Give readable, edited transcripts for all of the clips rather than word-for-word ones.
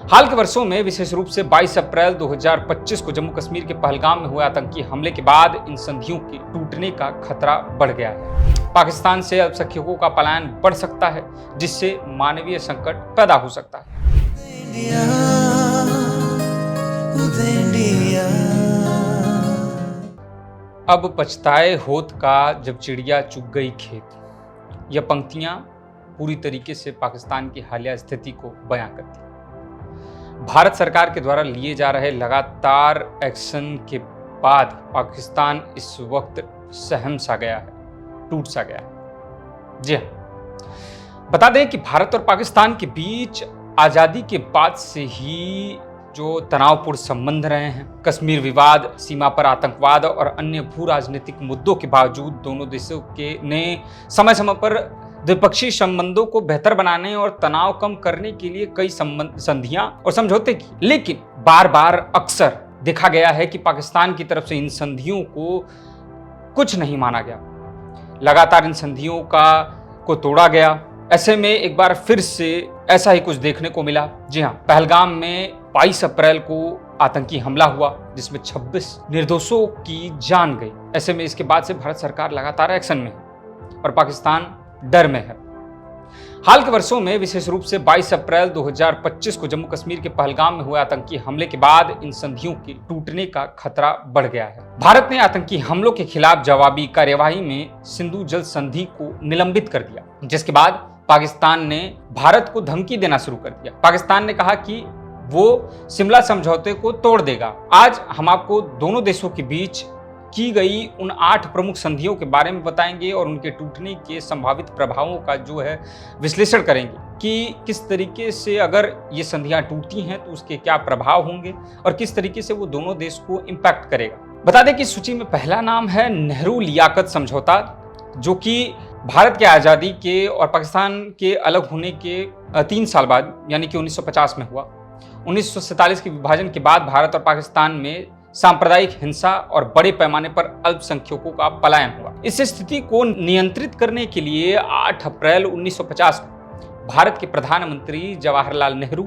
हाल के वर्षों में विशेष रूप से 22 अप्रैल 2025 को जम्मू कश्मीर के पहलगाम में हुए आतंकी हमले के बाद इन संधियों के टूटने का खतरा बढ़ गया है। पाकिस्तान से अल्पसंख्यकों का पलायन बढ़ सकता है, जिससे मानवीय संकट पैदा हो सकता है। अब पछताए होत का जब चिड़िया चुग गई खेत। यह पंक्तियां पूरी तरीके से पाकिस्तान की हालिया स्थिति को बयां करती हैं। भारत सरकार के द्वारा लिए जा रहे लगातार एक्शन के बाद पाकिस्तान इस वक्त सहम सा गया है, टूट सा गया है। जी हाँ, बता दें कि भारत और पाकिस्तान के बीच आजादी के बाद से ही जो तनावपूर्ण संबंध रहे हैं, कश्मीर विवाद, सीमा पर आतंकवाद और अन्य भू राजनीतिक मुद्दों के बावजूद दोनों देशों के ने समय समय पर द्विपक्षीय संबंधों को बेहतर बनाने और तनाव कम करने के लिए कई संधियां और समझौते की, लेकिन बार बार अक्सर देखा गया है कि पाकिस्तान की तरफ से इन संधियों को कुछ नहीं माना गया। लगातार इन संधियों को तोड़ा गया। ऐसे में एक बार फिर से ऐसा ही कुछ देखने को मिला। जी हाँ, पहलगाम में 22 अप्रैल को आतंकी हमला हुआ, जिसमें 26 निर्दोषों की जान गई। ऐसे में इसके बाद से भारत सरकार लगातार एक्शन में है और पाकिस्तान डर में है। हाल के वर्षों में विशेष रूप से 22 अप्रैल 2025 को जम्मू कश्मीर के पहलगाम में हुए आतंकी हमले के बाद इन संधियों के टूटने का खतरा बढ़ गया है। भारत ने आतंकी हमलों के खिलाफ जवाबी कार्यवाही में सिंधु जल संधि को निलंबित कर दिया, जिसके बाद पाकिस्तान ने भारत को धमकी देना शुरू कर दिया। पाकिस्तान ने कहा कि वो शिमला समझौते को तोड़ देगा। आज हम आपको दोनों देशों के बीच की गई उन 8 प्रमुख संधियों के बारे में बताएंगे और उनके टूटने के संभावित प्रभावों का जो है विश्लेषण करेंगे कि किस तरीके से अगर ये संधियां टूटती हैं तो उसके क्या प्रभाव होंगे और किस तरीके से वो दोनों देश को इम्पैक्ट करेगा। बता दें कि सूची में पहला नाम है नेहरू लियाकत समझौता, जो कि भारत के आज़ादी के और पाकिस्तान के अलग होने के 3 साल बाद यानी कि 1950 में हुआ। 1947 के विभाजन के बाद भारत और पाकिस्तान में सांप्रदायिक हिंसा और बड़े पैमाने पर अल्पसंख्यकों का पलायन हुआ। इस स्थिति को नियंत्रित करने के लिए 8 अप्रैल 1950 को भारत के प्रधानमंत्री जवाहरलाल नेहरू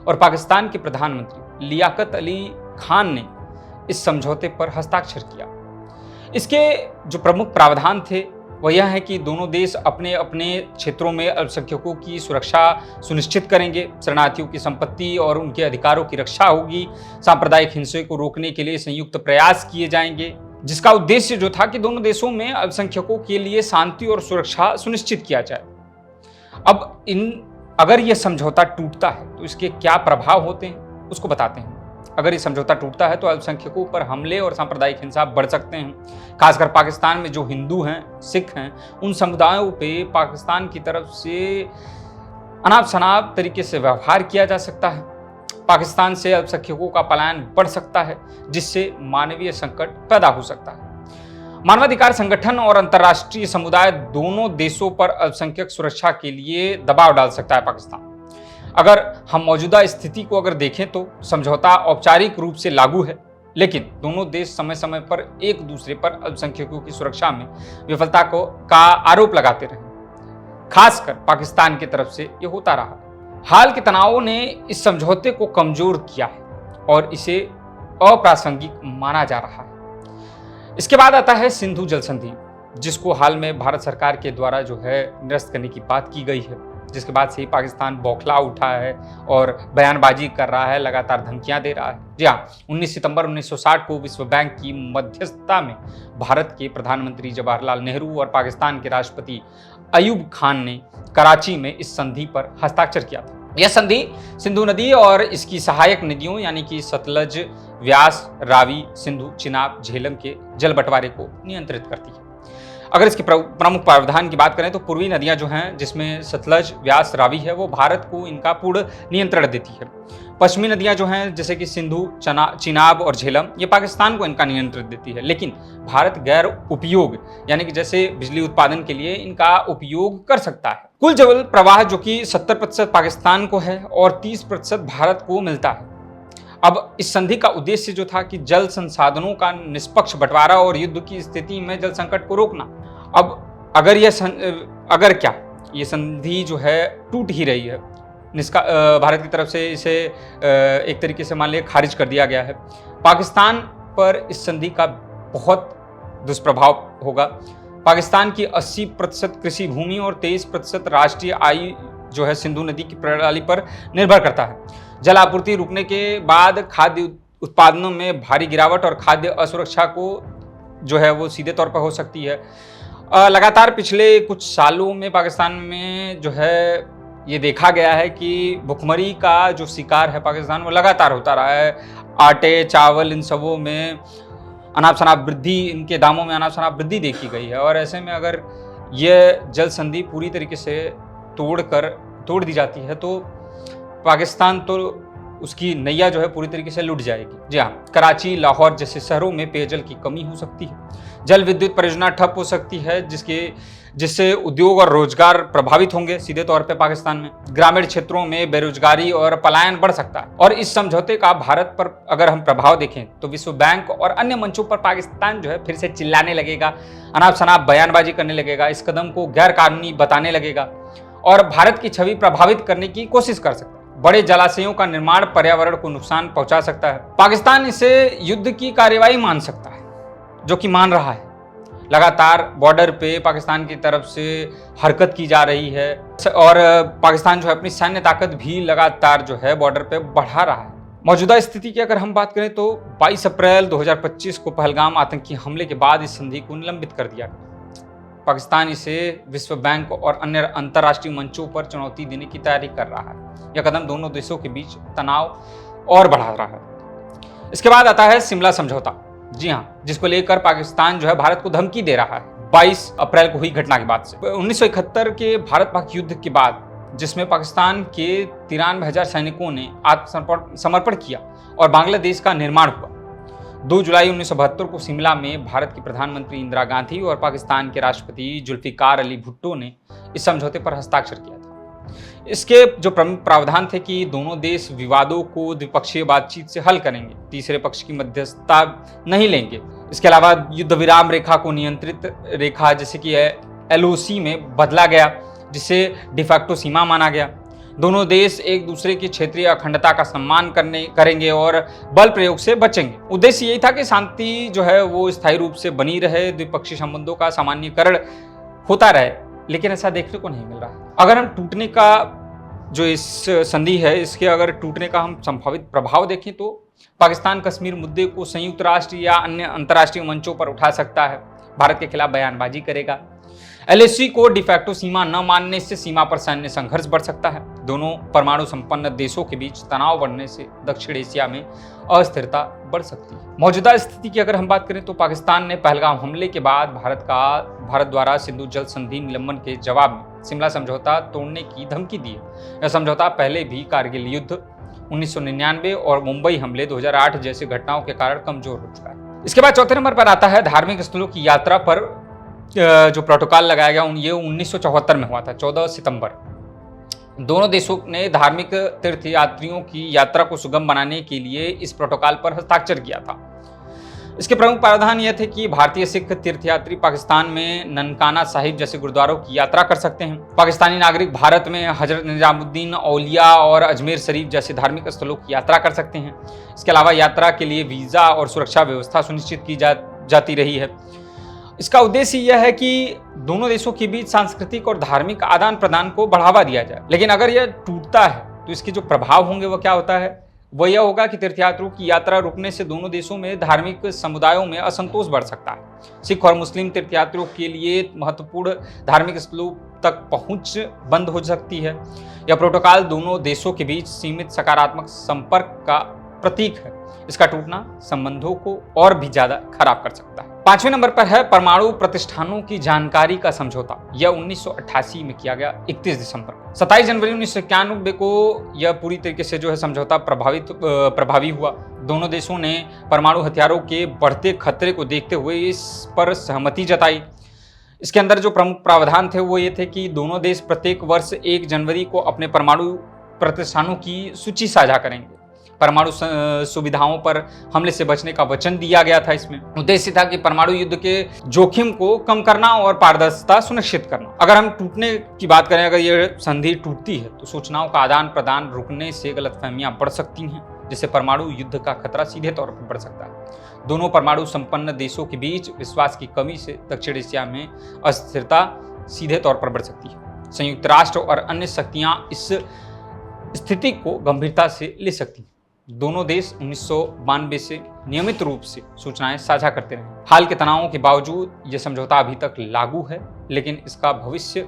और पाकिस्तान के प्रधानमंत्री लियाकत अली खान ने इस समझौते पर हस्ताक्षर किया। इसके जो प्रमुख प्रावधान थे वह यह है कि दोनों देश अपने अपने क्षेत्रों में अल्पसंख्यकों की सुरक्षा सुनिश्चित करेंगे, शरणार्थियों की संपत्ति और उनके अधिकारों की रक्षा होगी, सांप्रदायिक हिंसा को रोकने के लिए संयुक्त प्रयास किए जाएंगे, जिसका उद्देश्य जो था कि दोनों देशों में अल्पसंख्यकों के लिए शांति और सुरक्षा सुनिश्चित किया जाए। अब अगर यह समझौता टूटता है तो इसके क्या प्रभाव होते हैं उसको बताते हैं। अगर ये समझौता टूटता है तो अल्पसंख्यकों पर हमले और सांप्रदायिक हिंसा बढ़ सकते हैं। खासकर पाकिस्तान में जो हिंदू हैं, सिख हैं, उन समुदायों पे पाकिस्तान की तरफ से अनाप शनाप तरीके से व्यवहार किया जा सकता है। पाकिस्तान से अल्पसंख्यकों का पलायन बढ़ सकता है, जिससे मानवीय संकट पैदा हो सकता है। मानवाधिकार संगठन और अंतर्राष्ट्रीय समुदाय दोनों देशों पर अल्पसंख्यक सुरक्षा के लिए दबाव डाल सकता है पाकिस्तान। अगर हम मौजूदा स्थिति को अगर देखें तो समझौता औपचारिक रूप से लागू है, लेकिन दोनों देश समय समय पर एक दूसरे पर अल्पसंख्यकों की सुरक्षा में विफलता का आरोप लगाते रहे। खासकर पाकिस्तान की तरफ से ये होता रहा। हाल के तनावों ने इस समझौते को कमजोर किया है और इसे अप्रासंगिक माना जा रहा है। इसके बाद आता है सिंधु जल संधि, जिसको हाल में भारत सरकार के द्वारा जो है निरस्त करने की बात की गई है, जिसके बाद से ही पाकिस्तान बौखला उठा है और बयानबाजी कर रहा है, लगातार धमकियां दे रहा है। जी हाँ, 19 सितंबर 1960 को विश्व बैंक की मध्यस्थता में भारत के प्रधानमंत्री जवाहरलाल नेहरू और पाकिस्तान के राष्ट्रपति अयूब खान ने कराची में इस संधि पर हस्ताक्षर किया था। यह संधि सिंधु नदी और इसकी सहायक नदियों यानी कि सतलज, व्यास, रावी, सिंधु, चिनाब, झेलम के जल बंटवारे को नियंत्रित करती है। अगर इसके प्रमुख प्रावधान की बात करें तो पूर्वी नदियां जो हैं, जिसमें सतलज, व्यास, रावी है, वो भारत को इनका पूर्ण नियंत्रण देती है। पश्चिमी नदियां जो हैं जैसे कि सिंधु, चिनाब और झेलम, ये पाकिस्तान को इनका नियंत्रण देती है, लेकिन भारत गैर उपयोग यानी कि जैसे बिजली उत्पादन के लिए इनका उपयोग कर सकता है। कुल जल प्रवाह जो कि 70% पाकिस्तान को है और 30% भारत को मिलता है। अब इस संधि का उद्देश्य जो था कि जल संसाधनों का निष्पक्ष बंटवारा और युद्ध की स्थिति में जल संकट को रोकना। अब अगर ये संधि जो है टूट ही रही है, भारत की तरफ से इसे एक तरीके से मान लिया खारिज कर दिया गया है। पाकिस्तान पर इस संधि का बहुत दुष्प्रभाव होगा। पाकिस्तान की 80% कृषि भूमि और 23% राष्ट्रीय आय जो है सिंधु नदी की प्रणाली पर निर्भर करता है। जल आपूर्ति रुकने के बाद खाद्य उत्पादनों में भारी गिरावट और खाद्य असुरक्षा को जो है वो सीधे तौर पर हो सकती है। लगातार पिछले कुछ सालों में पाकिस्तान में जो है ये देखा गया है कि भुखमरी का जो शिकार है पाकिस्तान वो लगातार होता रहा है। आटे, चावल, इन सबों में अनाप शनाप वृद्धि, इनके दामों में अनाप शनाप वृद्धि देखी गई है। और ऐसे में अगर ये जल संधि पूरी तरीके से तोड़ दी जाती है तो पाकिस्तान तो उसकी नैया जो है पूरी तरीके से लुट जाएगी। जी हाँ, कराची, लाहौर जैसे शहरों में पेयजल की कमी हो सकती है। जल विद्युत परियोजना ठप हो सकती है जिससे उद्योग और रोजगार प्रभावित होंगे सीधे तौर पे पाकिस्तान में। ग्रामीण क्षेत्रों में बेरोजगारी और पलायन बढ़ सकता है। और इस समझौते का भारत पर अगर हम प्रभाव देखें तो विश्व बैंक और अन्य मंचों पर पाकिस्तान जो है फिर से चिल्लाने लगेगा, अनाप शनाप बयानबाजी करने लगेगा, इस कदम को गैर कानूनी बताने लगेगा और भारत की छवि प्रभावित करने की कोशिश कर सकता है। बड़े जलाशयों का निर्माण पर्यावरण को नुकसान पहुंचा सकता है। पाकिस्तान इसे युद्ध की कार्रवाई मान सकता है, जो कि मान रहा है। लगातार बॉर्डर पे पाकिस्तान की तरफ से हरकत की जा रही है और पाकिस्तान जो है अपनी सैन्य ताकत भी लगातार जो है बॉर्डर पे बढ़ा रहा है। मौजूदा स्थिति की अगर हम बात करें तो 22 अप्रैल 2025 को पहलगाम आतंकी हमले के बाद इस संधि को निलंबित कर दिया गया। पाकिस्तान इसे विश्व बैंक और अन्य अंतर्राष्ट्रीय मंचों पर चुनौती देने की तैयारी कर रहा है। यह कदम दोनों देशों के बीच तनाव और बढ़ा रहा है। इसके बाद आता है शिमला समझौता। जी हाँ, जिसको लेकर पाकिस्तान जो है भारत को धमकी दे रहा है 22 अप्रैल को हुई घटना के बाद से। 1971 के भारत पाक युद्ध के बाद, जिसमें पाकिस्तान के 93,000 सैनिकों ने आत्मसमर्पण किया और बांग्लादेश का निर्माण हुआ। 2 जुलाई 1972 को शिमला में भारत की प्रधानमंत्री इंदिरा गांधी और पाकिस्तान के राष्ट्रपति जुल्फिकार अली भुट्टो ने इस समझौते पर हस्ताक्षर किया था। इसके जो प्रमुख प्रावधान थे कि दोनों देश विवादों को द्विपक्षीय बातचीत से हल करेंगे, तीसरे पक्ष की मध्यस्थता नहीं लेंगे। इसके अलावा युद्ध विराम रेखा को नियंत्रित रेखा जैसे कि LOC में बदला गया, जिसे डिफैक्टो सीमा माना गया। दोनों देश एक दूसरे की क्षेत्रीय अखंडता का सम्मान करेंगे और बल प्रयोग से बचेंगे। उद्देश्य यही था कि शांति जो है वो स्थायी रूप से बनी रहे, द्विपक्षीय संबंधों का सामान्यीकरण होता रहे, लेकिन ऐसा देखने को नहीं मिल रहा। अगर हम टूटने का जो इस संधि है, इसके अगर टूटने का हम संभावित प्रभाव देखें तो पाकिस्तान कश्मीर मुद्दे को संयुक्त राष्ट्र या अन्य अंतर्राष्ट्रीय मंचों पर उठा सकता है, भारत के खिलाफ बयानबाजी करेगा। LOC को डिफैक्टो सीमा न मानने से सीमा पर सैन्य संघर्ष बढ़ सकता है। दोनों परमाणु संपन्न देशों के बीच तनाव बढ़ने से दक्षिण एशिया में अस्थिरता बढ़ सकती है। मौजूदा स्थिति की अगर हम बात करें तो पाकिस्तान ने पहलगाम हमले के बाद भारत द्वारा सिंधु जल संधि निलंबन के जवाब में शिमला समझौता तोड़ने की धमकी दी है। यह समझौता पहले भी कारगिल युद्ध 1999 और मुंबई हमले 2008 जैसी घटनाओं के कारण कमजोर हो चुका है। इसके बाद चौथे नंबर पर आता है धार्मिक स्थलों की यात्रा पर जो प्रोटोकॉल लगाया गया ये 1974 में हुआ था, 14 सितंबर। दोनों देशों ने धार्मिक तीर्थयात्रियों की यात्रा को सुगम बनाने के लिए इस प्रोटोकॉल पर हस्ताक्षर किया था। इसके प्रमुख प्रावधान यह थे कि भारतीय सिख तीर्थयात्री पाकिस्तान में ननकाना साहिब जैसे गुरुद्वारों की यात्रा कर सकते हैं। पाकिस्तानी नागरिक भारत में हजरत निजामुद्दीन औलिया और अजमेर शरीफ जैसे धार्मिक स्थलों की यात्रा कर सकते हैं। इसके अलावा यात्रा के लिए वीजा और सुरक्षा व्यवस्था सुनिश्चित की जाती रही है। इसका उद्देश्य यह है कि दोनों देशों के बीच सांस्कृतिक और धार्मिक आदान प्रदान को बढ़ावा दिया जाए। लेकिन अगर यह टूटता है तो इसके जो प्रभाव होंगे वो क्या होता है, वो यह होगा कि तीर्थयात्रियों की यात्रा रुकने से दोनों देशों में धार्मिक समुदायों में असंतोष बढ़ सकता है। सिख और मुस्लिम तीर्थयात्रियों के लिए महत्वपूर्ण धार्मिक स्थलों तक पहुंच बंद हो सकती है। यह प्रोटोकॉल दोनों देशों के बीच सीमित सकारात्मक संपर्क का प्रतीक है। इसका टूटना संबंधों को और भी ज्यादा खराब कर सकता है। 5वें नंबर पर है परमाणु प्रतिष्ठानों की जानकारी का समझौता। यह 1988 में किया गया 31 दिसंबर को। 27 जनवरी 1991 को यह पूरी तरीके से जो है समझौता प्रभावी हुआ। दोनों देशों ने परमाणु हथियारों के बढ़ते खतरे को देखते हुए इस पर सहमति जताई। इसके अंदर जो प्रमुख प्रावधान थे वो ये थे कि दोनों देश प्रत्येक वर्ष 1 जनवरी को अपने परमाणु प्रतिष्ठानों की सूची साझा करेंगे। परमाणु सुविधाओं पर हमले से बचने का वचन दिया गया था। इसमें उद्देश्य था कि परमाणु युद्ध के जोखिम को कम करना और पारदर्शिता सुनिश्चित करना। अगर हम टूटने की बात करें, अगर ये संधि टूटती है तो सूचनाओं का आदान प्रदान रुकने से गलतफहमियां बढ़ सकती हैं, जिससे परमाणु युद्ध का खतरा सीधे तौर पर बढ़ सकता है। दोनों परमाणु संपन्न देशों के बीच विश्वास की कमी से दक्षिण एशिया में अस्थिरता सीधे तौर पर बढ़ सकती है। संयुक्त राष्ट्र और अन्य शक्तियां इस स्थिति को गंभीरता से ले सकती हैं। दोनों देश 1992 से नियमित रूप से सूचनाएं साझा करते रहे। हाल के तनावों के बावजूद यह समझौता अभी तक लागू है, लेकिन इसका भविष्य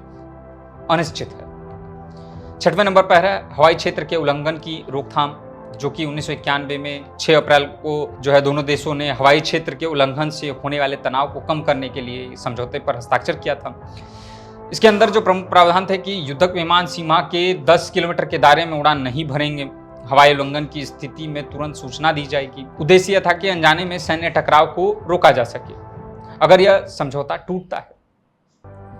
अनिश्चित है। 6वें नंबर पर है हवाई क्षेत्र के उल्लंघन की रोकथाम, जो कि 1991 में 6 अप्रैल को जो है दोनों देशों ने हवाई क्षेत्र के उल्लंघन से होने वाले तनाव को कम करने के लिए समझौते पर हस्ताक्षर किया था। इसके अंदर जो प्रमुख प्रावधान थे कि युद्धक विमान सीमा के 10 किलोमीटर के दायरे में उड़ान नहीं भरेंगे। हवाई उल्लंघन की स्थिति में तुरंत सूचना दी जाएगी। उद्देश्य यह था कि अनजाने में सैन्य टकराव को रोका जा सके। अगर यह समझौता टूटता है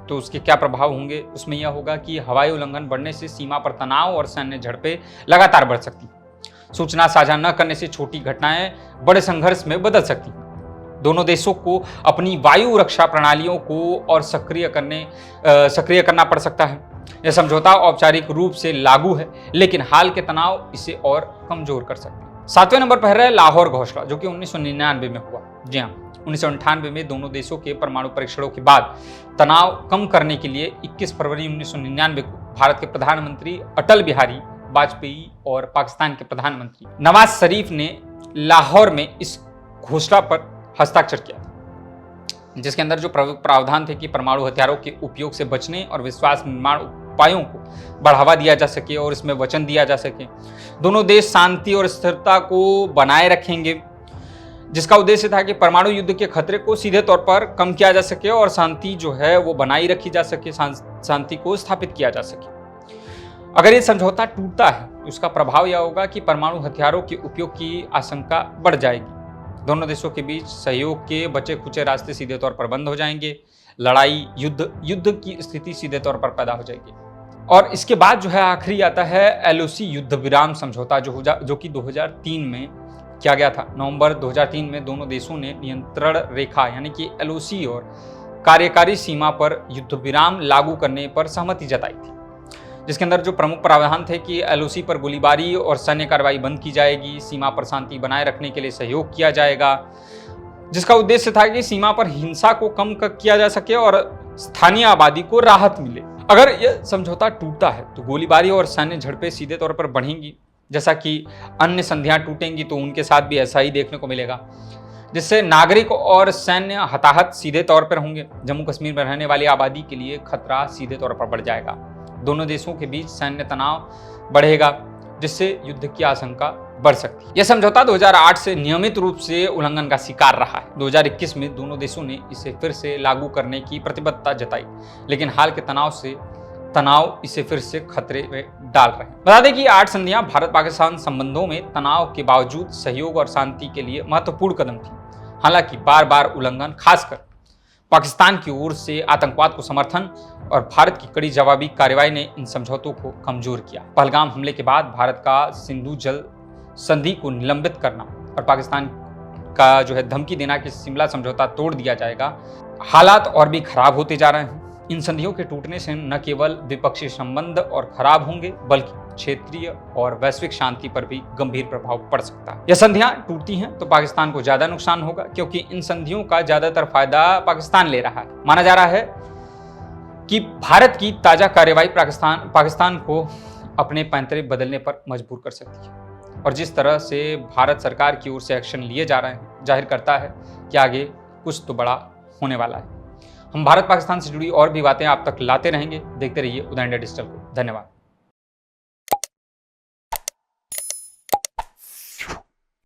तो उसके क्या प्रभाव होंगे? उसमें यह होगा कि हवाई उल्लंघन बढ़ने से सीमा पर तनाव और सैन्य झड़पें लगातार बढ़ सकती हैं। सूचना साझा न करने से छोटी घटनाएं बड़े संघर्ष में बदल सकती हैं। दोनों देशों को अपनी वायु रक्षा प्रणालियों को और सक्रिय करना पड़ सकता है। यह समझौता औपचारिक रूप से लागू है, लेकिन हाल के तनाव इसे और कमजोर कर सकते हैं। 7वें नंबर पर है लाहौर घोषणा, जो कि 1999 में हुआ। जी हाँ, 1998 में दोनों देशों के परमाणु परीक्षणों के बाद तनाव कम करने के लिए 21 फरवरी 1999 को भारत के प्रधानमंत्री अटल बिहारी वाजपेयी और पाकिस्तान के प्रधानमंत्री नवाज शरीफ ने लाहौर में इस घोषणा पर हस्ताक्षर किया, जिसके अंदर जो प्रावधान थे कि परमाणु हथियारों के उपयोग से बचने और विश्वास निर्माण उपायों को बढ़ावा दिया जा सके और इसमें वचन दिया जा सके। दोनों देश शांति और स्थिरता को बनाए रखेंगे, जिसका उद्देश्य था कि परमाणु युद्ध के खतरे को सीधे तौर पर कम किया जा सके और शांति जो है वो बनाई रखी जा सके, शांति को स्थापित किया जा सके। अगर ये समझौता टूटता है तो उसका प्रभाव यह होगा कि परमाणु हथियारों के उपयोग की आशंका बढ़ जाएगी। दोनों देशों के बीच सहयोग के बचे खुचे रास्ते सीधे तौर पर बंद हो जाएंगे। लड़ाई, युद्ध की स्थिति सीधे तौर पर पैदा हो जाएगी। और इसके बाद जो है आखिरी आता है LOC युद्ध विराम समझौता, जो कि 2003 में किया गया था। नवंबर 2003 में दोनों देशों ने नियंत्रण रेखा यानी कि LOC और कार्यकारी सीमा पर युद्ध विराम लागू करने पर सहमति जताई थी, जिसके अंदर जो प्रमुख प्रावधान थे कि LOC पर गोलीबारी और सैन्य कार्रवाई बंद की जाएगी। सीमा पर शांति बनाए रखने के लिए सहयोग किया जाएगा, जिसका उद्देश्य था कि सीमा पर हिंसा को कम किया जा सके और स्थानीय आबादी को राहत मिले। अगर यह समझौता टूटता है तो गोलीबारी और सैन्य झड़पें सीधे तौर पर बढ़ेंगी, जैसा कि अन्य संधियां टूटेंगी तो उनके साथ भी ऐसा ही देखने को मिलेगा, जिससे नागरिक और सैन्य हताहत सीधे तौर पर होंगे। जम्मू कश्मीर में रहने वाली आबादी के लिए खतरा सीधे तौर पर बढ़ जाएगा। दोनों देशों के बीच सैन्य तनाव बढ़ेगा, जिससे युद्ध की आशंका बढ़ सकती है। यह समझौता 2008 से नियमित रूप से उल्लंघन का शिकार रहा है। 2021 में दोनों देशों ने इसे फिर से लागू करने की प्रतिबद्धता जताई, लेकिन हाल के तनाव इसे फिर से खतरे में डाल रहे हैं। बता दें कि 8 संधियां भारत पाकिस्तान संबंधों में तनाव के बावजूद सहयोग और शांति के लिए महत्वपूर्ण कदम थी। हालांकि बार बार उल्लंघन, खासकर पाकिस्तान की ओर से आतंकवाद को समर्थन और भारत की कड़ी जवाबी कार्रवाई ने इन समझौतों को कमजोर किया। पहलगाम हमले के बाद भारत का सिंधु जल संधि को निलंबित करना और पाकिस्तान का जो है धमकी देना कि शिमला समझौता तोड़ दिया जाएगा, हालात और भी खराब होते जा रहे हैं। इन संधियों के टूटने से न केवल द्विपक्षीय संबंध और खराब होंगे, बल्कि क्षेत्रीय और वैश्विक शांति पर भी गंभीर प्रभाव पड़ सकता है। यह संधियां टूटती हैं तो पाकिस्तान को ज्यादा नुकसान होगा, क्योंकि इन संधियों का ज्यादातर फायदा पाकिस्तान ले रहा है। माना जा रहा है कि भारत की ताजा कार्रवाई पाकिस्तान को अपने पैंतरे बदलने पर मजबूर कर सकती है, और जिस तरह से भारत सरकार की ओर से एक्शन लिए जा रहे हैं जाहिर करता है कि आगे कुछ तो बड़ा होने वाला है। हम भारत पाकिस्तान से जुड़ी और भी बातें आप तक लाते रहेंगे। देखते रहिए उदय इंडिया डिजिटल को। धन्यवाद।